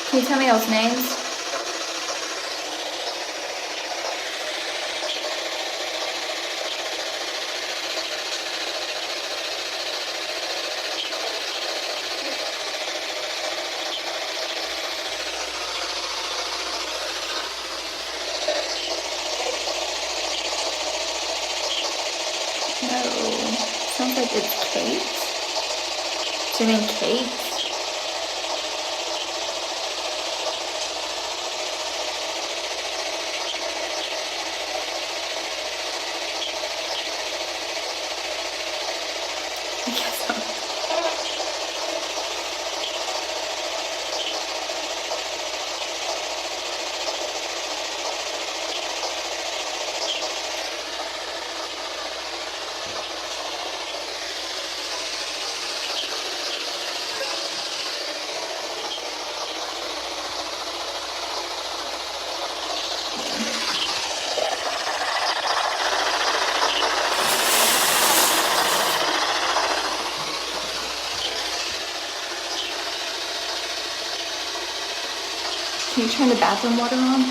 Can you tell me those names? No. Sounds like it's Kate. Do you mean Kate? I guess so. Can you turn the bathroom water on?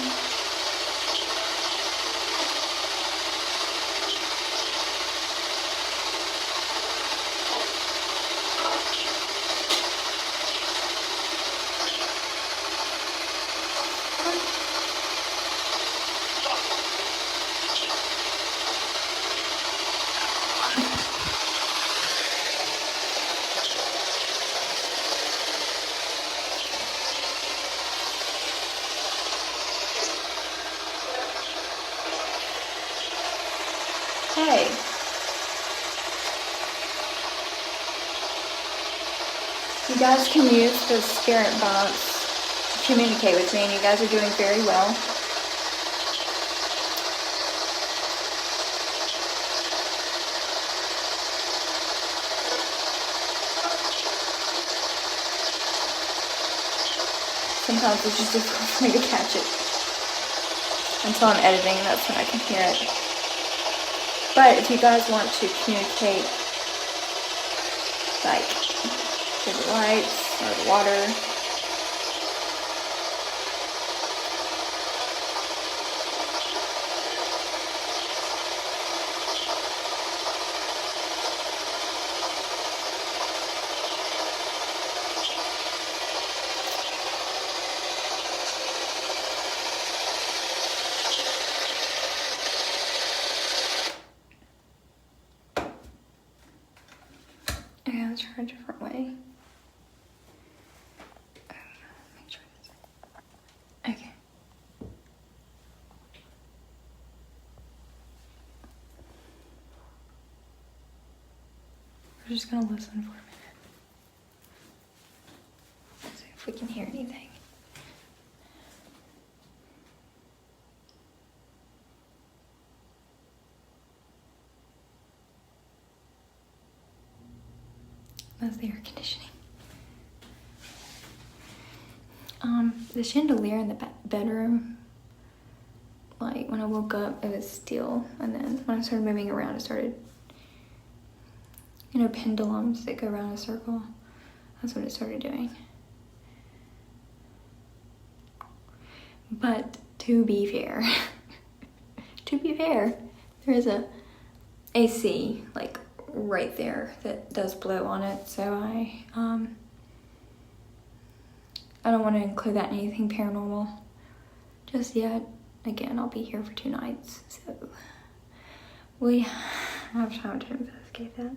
Hey. You guys can use the spirit box to communicate with me, and you guys are doing very well. Sometimes it's just difficult for me to catch it. Until I'm editing, that's when I can hear it. But if you guys want to communicate, like, through the lights or the water, okay, let's try a different way. Make sure it's okay. We're just gonna listen for a minute. See if we can hear anything. That's the air conditioning. The chandelier in the bedroom, like when I woke up, it was still, and then when I started moving around, it started, you know, pendulums that go around a circle. That's what it started doing. But to be fair, there is a AC like right there that does blow on it, so I don't want to include that in anything paranormal just yet. Again, I'll be here for 2 nights, so we have time to investigate that.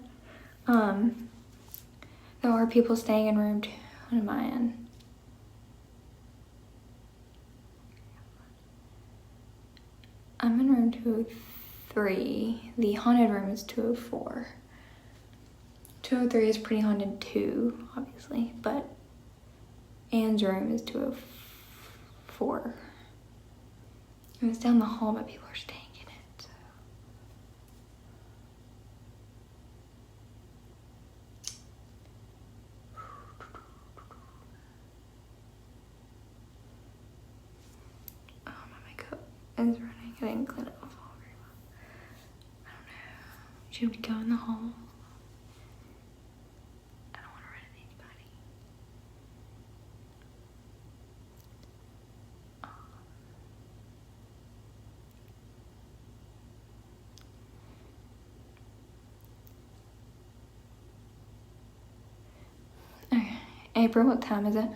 There are people staying in room 2. What am I in? I'm in room 203. The haunted room is 204. 203 is pretty haunted too, obviously, but Anne's room is 204. It was down the hall, but people are staying in it, so. Oh, my makeup is running. I didn't clean it off all very well. I don't know. Should we go in the hall? April, what time is it?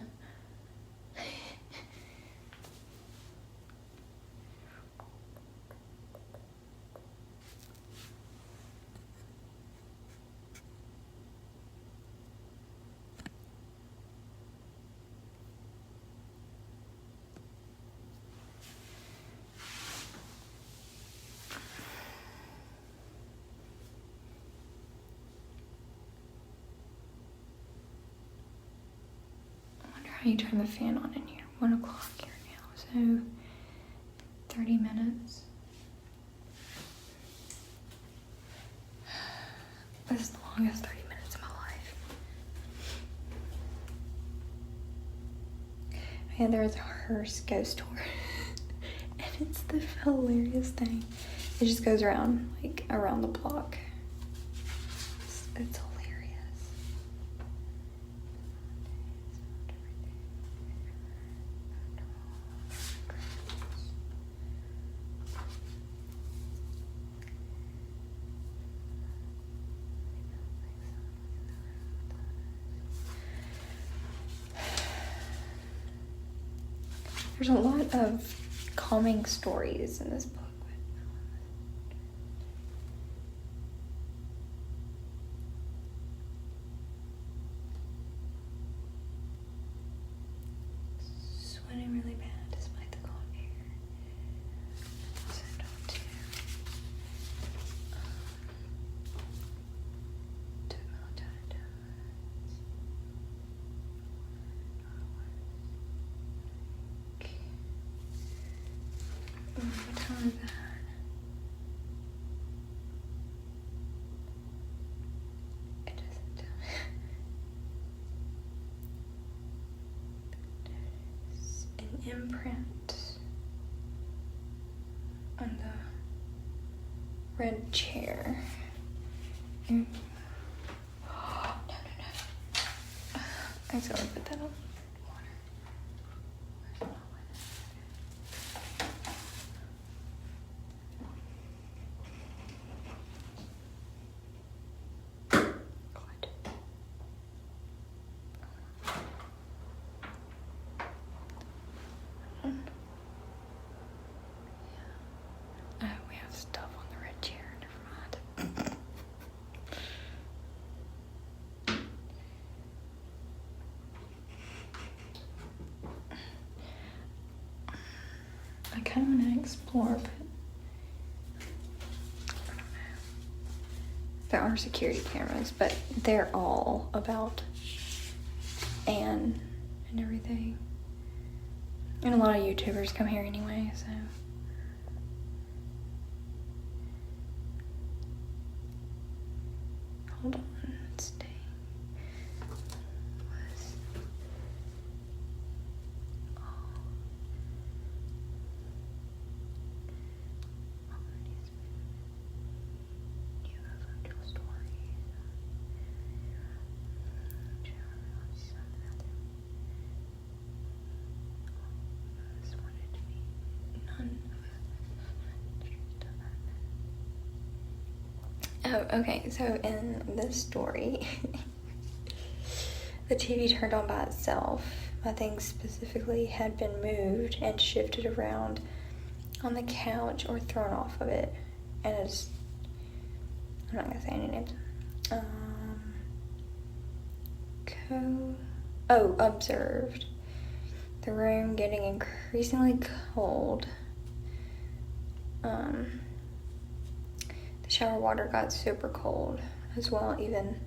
You turn the fan on in here. 1 o'clock here now, so 30 minutes. This is the longest 30 minutes of my life. And there is a hearse ghost tour. And it's the hilarious thing. It just goes around, like, around the block. It's hilarious. There's a lot of calming stories in this book. Sweating really bad despite the cold air. Send off to Mountain. What time is that? It doesn't tell me. There's an imprint on the red chair. No. I just gotta put that on. We have stuff on the red chair. Never mind. I kind of want to explore, but I don't know. There are security cameras, but they're all about Anne and everything. And a lot of YouTubers come here anyway, so. Hold on, stay. Oh, okay, so in this story, the TV turned on by itself. Nothing specifically had been moved and shifted around on the couch or thrown off of it. And it's, I'm not gonna say any names. Observed the room getting increasingly cold. The shower water got super cold as well, even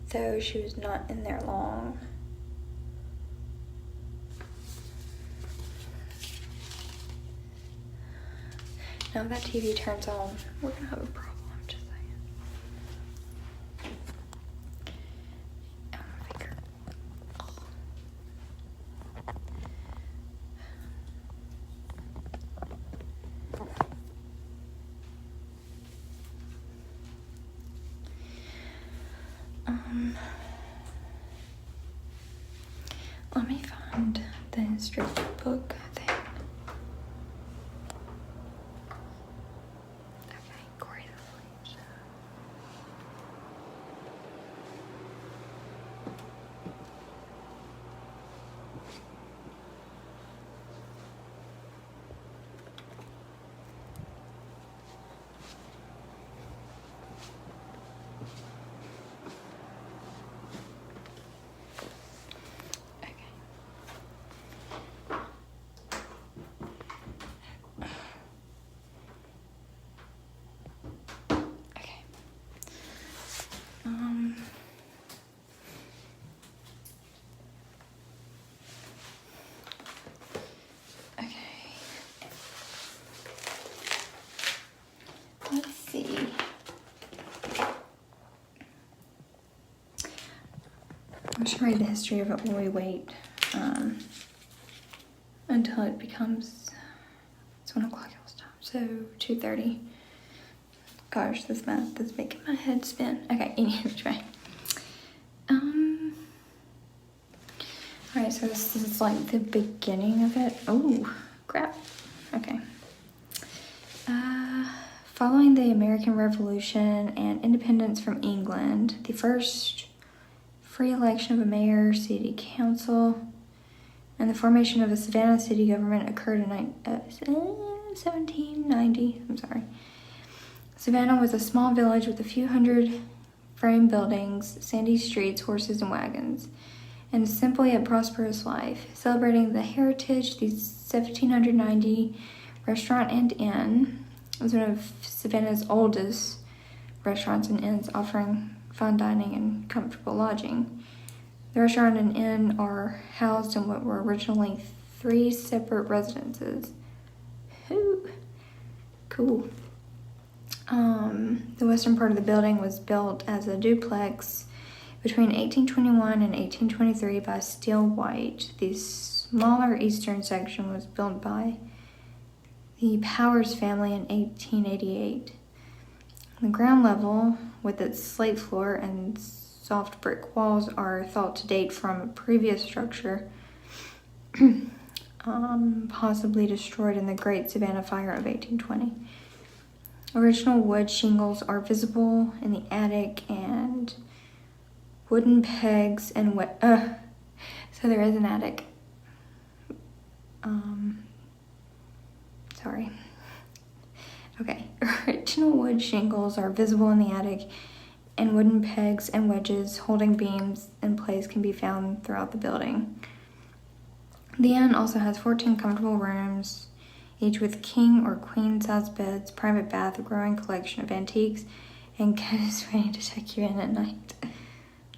though she was not in there long. Now if that TV turns on, we're gonna have a problem, just saying. I'm gonna figure. Let me find the history book thing. Okay, Corey's asleep, so. just read the history of it while we wait until it becomes, it's 1 o'clock y'all's time, so 2:30. Gosh, this math is making my head spin. Okay, anyway. Alright, so this is like the beginning of it. Oh, crap. Okay. Following the American Revolution and independence from England, the first free election of a mayor, city council, and the formation of a Savannah city government occurred in 1790. I'm sorry. Savannah was a small village with a few hundred frame buildings, sandy streets, horses, and wagons, and simply a prosperous life. Celebrating the heritage, the 1790 restaurant and inn was one of Savannah's oldest restaurants and inns, offering fine dining and comfortable lodging. The restaurant and inn are housed in what were originally 3 separate residences. Ooh, cool. The western part of the building was built as a duplex between 1821 and 1823 by Steele White. The smaller eastern section was built by the Powers family in 1888. The ground level, with its slate floor and soft brick walls, are thought to date from a previous structure, possibly destroyed in the Great Savannah Fire of 1820. Original wood shingles are visible in the attic, and wooden pegs and so there is an attic. Sorry. Okay. Original wood shingles are visible in the attic, and wooden pegs and wedges holding beams in place can be found throughout the building. The inn also has 14 comfortable rooms, each with king or queen size beds, private bath, a growing collection of antiques, and is ready to take you in at night.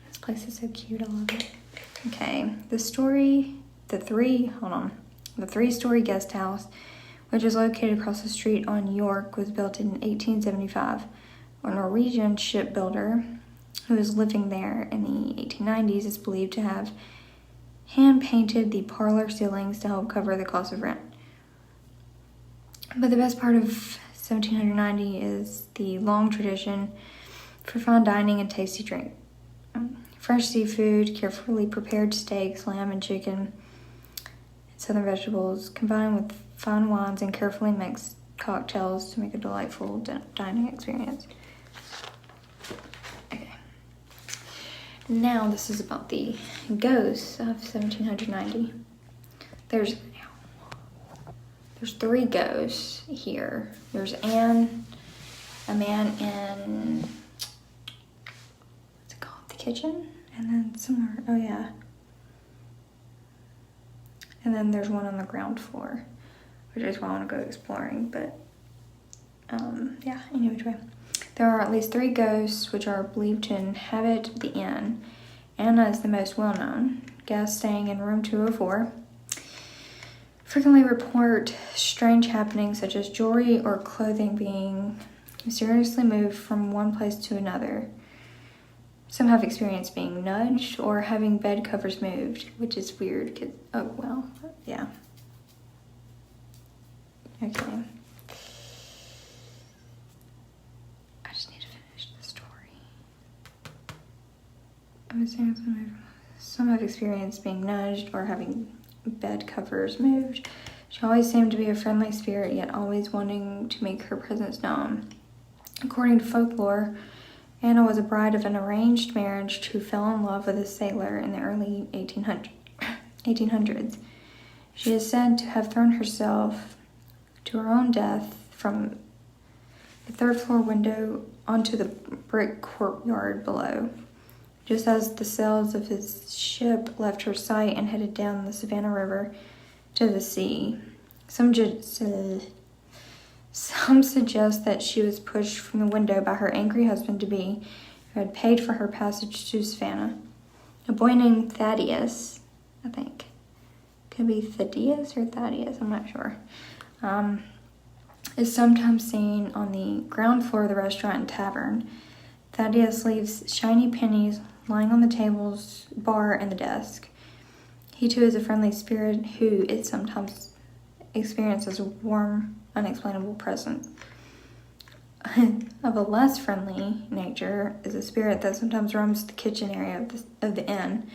This place is so cute, I love it. Okay, the 3-story guest house, which is located across the street on York, was built in 1875. A Norwegian shipbuilder who was living there in the 1890s is believed to have hand-painted the parlor ceilings to help cover the cost of rent. But the best part of 1790 is the long tradition for fine dining and tasty drink. Fresh seafood, carefully prepared steaks, lamb and chicken, southern vegetables, combined with fine wines and carefully mixed cocktails to make a delightful dining experience. Okay. Now this is about the ghosts of 1790. There's 3 ghosts here. There's Anne, a man in, what's it called, the kitchen? And then somewhere, oh yeah. And then there's one on the ground floor, which is why I want to go exploring, but yeah, anyway. There are at least 3 ghosts which are believed to inhabit the inn. Anna is the most well-known. Guests staying in room 204 frequently report strange happenings such as jewelry or clothing being mysteriously moved from one place to another. Some have experienced being nudged or having bed covers moved, which is weird because, oh well, yeah. Okay. I just need to finish the story. Some have experienced being nudged or having bed covers moved. She always seemed to be a friendly spirit, yet always wanting to make her presence known. According to folklore, Anna was a bride of an arranged marriage who fell in love with a sailor in the early 1800s. She is said to have thrown herself to her own death from the 3rd floor window onto the brick courtyard below, just as the sails of his ship left her sight and headed down the Savannah River to the sea. Some suggest that she was pushed from the window by her angry husband-to-be, who had paid for her passage to Savannah. A boy named Thaddeus, I think. Could be Thaddeus or Thaddeus, I'm not sure. Is sometimes seen on the ground floor of the restaurant and tavern. Thaddeus leaves shiny pennies lying on the tables, bar, and the desk. He too is a friendly spirit who it sometimes experiences a warm, unexplainable presence. Of a less friendly nature is a spirit that sometimes roams the kitchen area of the inn.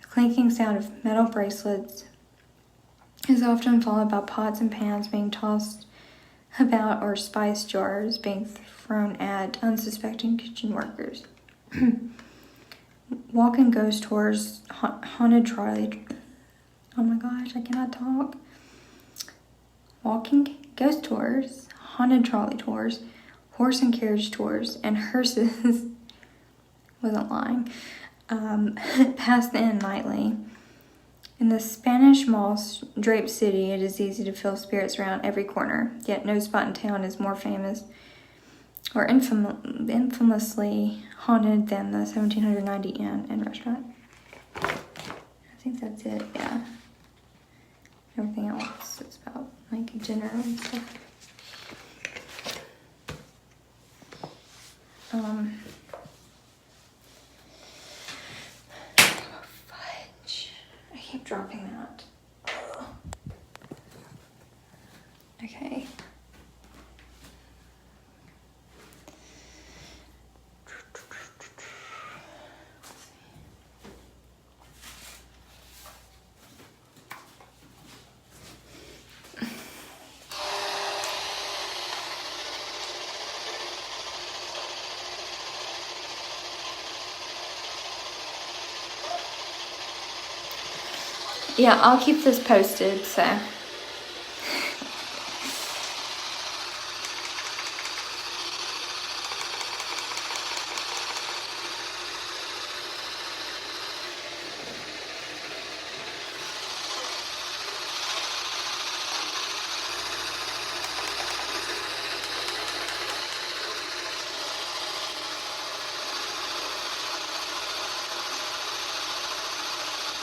The clanking sound of metal bracelets is often followed by pots and pans being tossed about or spice jars being thrown at unsuspecting kitchen workers. Walking ghost tours, haunted trolley. Oh my gosh, I cannot talk. Walking ghost tours, haunted trolley tours, horse and carriage tours, and hearses, wasn't lying, pass the inn nightly. In the Spanish moss draped city, it is easy to feel spirits around every corner, yet no spot in town is more famous or infamously haunted than the 1790 Inn and Restaurant. I think that's it, yeah. Everything else is about like dinner and stuff. Fudge. I keep dropping that. Okay. Yeah, I'll keep this posted, so.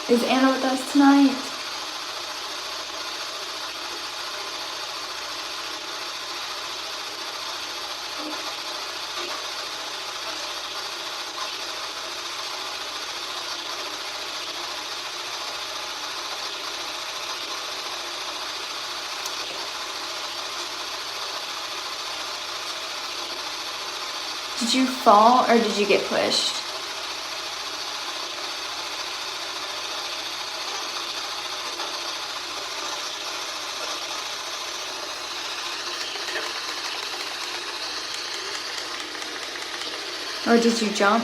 Is Anna with us tonight? Did you fall or did you get pushed? Or did you jump?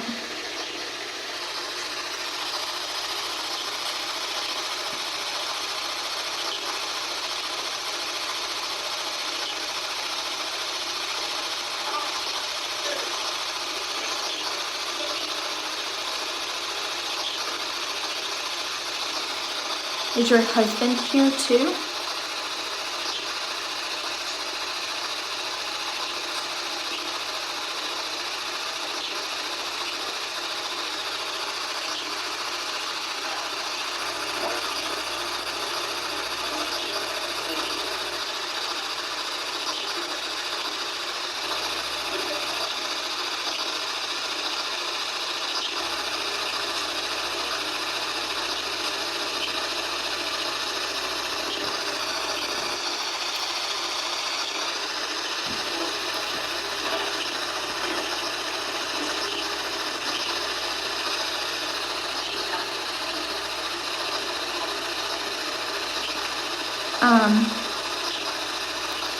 Is your husband here too?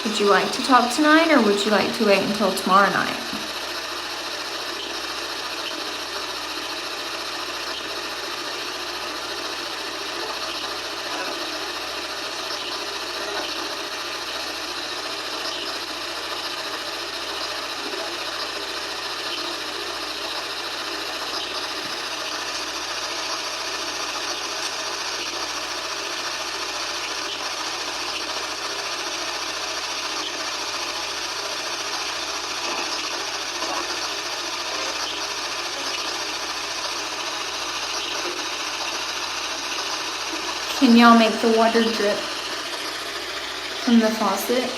Would you like to talk tonight or would you like to wait until tomorrow night? Can y'all make the water drip from the faucet?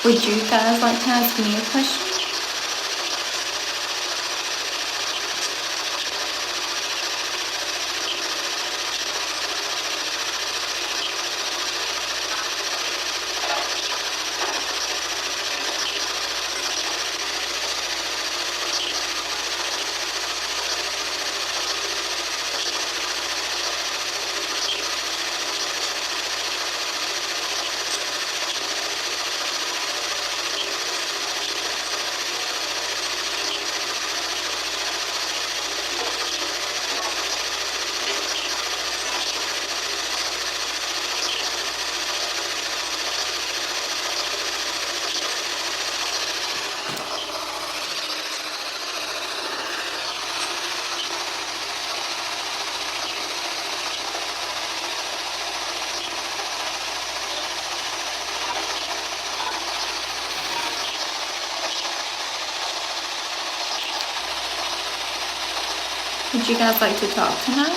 Would you guys like to ask me a question? Would you guys like to talk tonight?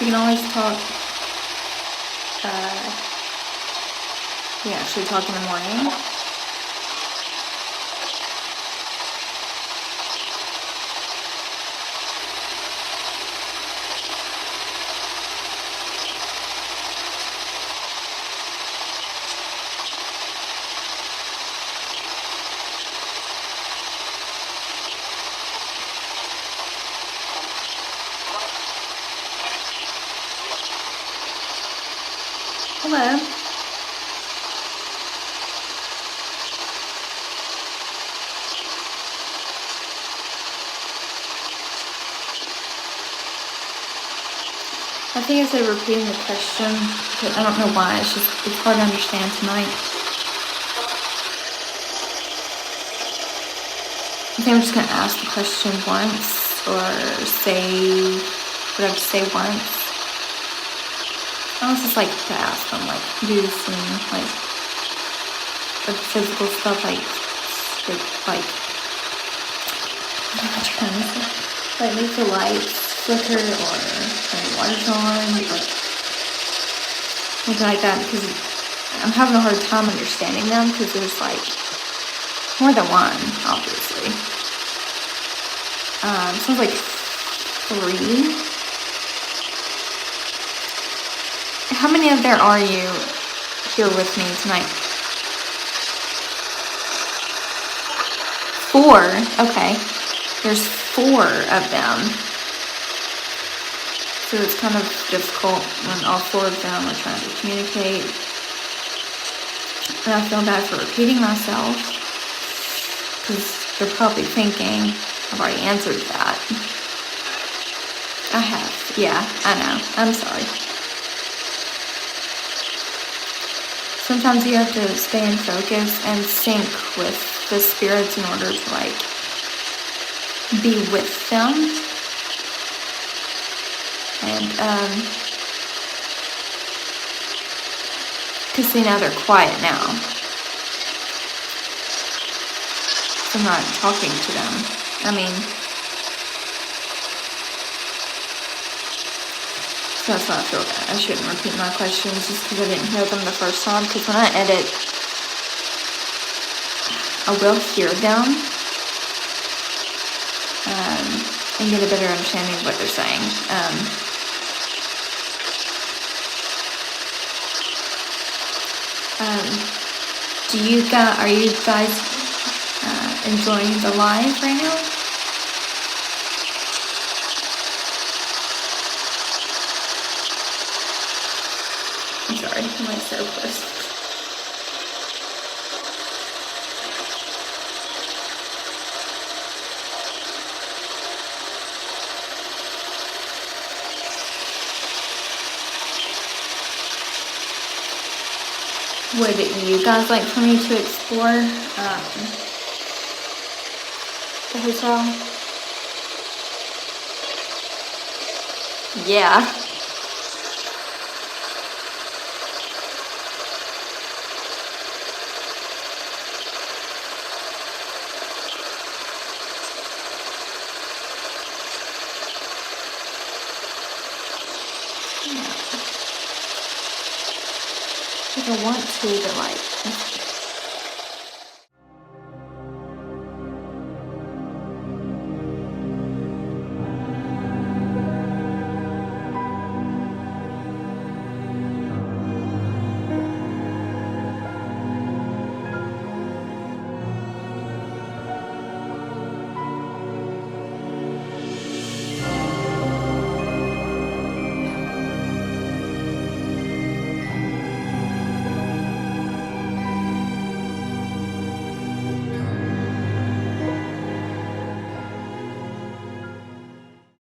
We can always talk. We actually talk in the morning. Hello. I think I said repeating the question, but I don't know why. It's hard to understand tonight. I think I'm just gonna ask the question once, or say what I have to say once. I was just like to ask them, like, do some like physical stuff, like I don't know what you're trying to say. Like make the lights flicker or turn the lights on, or something like that, because I'm having a hard time understanding them, because there's like more than one, obviously. Sounds like 3. How many of there are you here with me tonight? 4. Okay. There's 4 of them. So it's kind of difficult when all 4 of them are trying to communicate. And I feel bad for repeating myself, because they're probably thinking I've already answered that. I have. Yeah, I know. I'm sorry. Sometimes you have to stay in focus and sync with the spirits in order to like be with them. And because see, now they're quiet now. I'm not talking to them. I mean, so that's why I feel that I shouldn't repeat my questions, just because I didn't hear them the first time. Because when I edit, I will hear them and get a better understanding of what they're saying. Are you guys enjoying the live right now? I'm sorry, my surplus. Would you guys like for me to explore the hotel? Yeah. like I want to, but like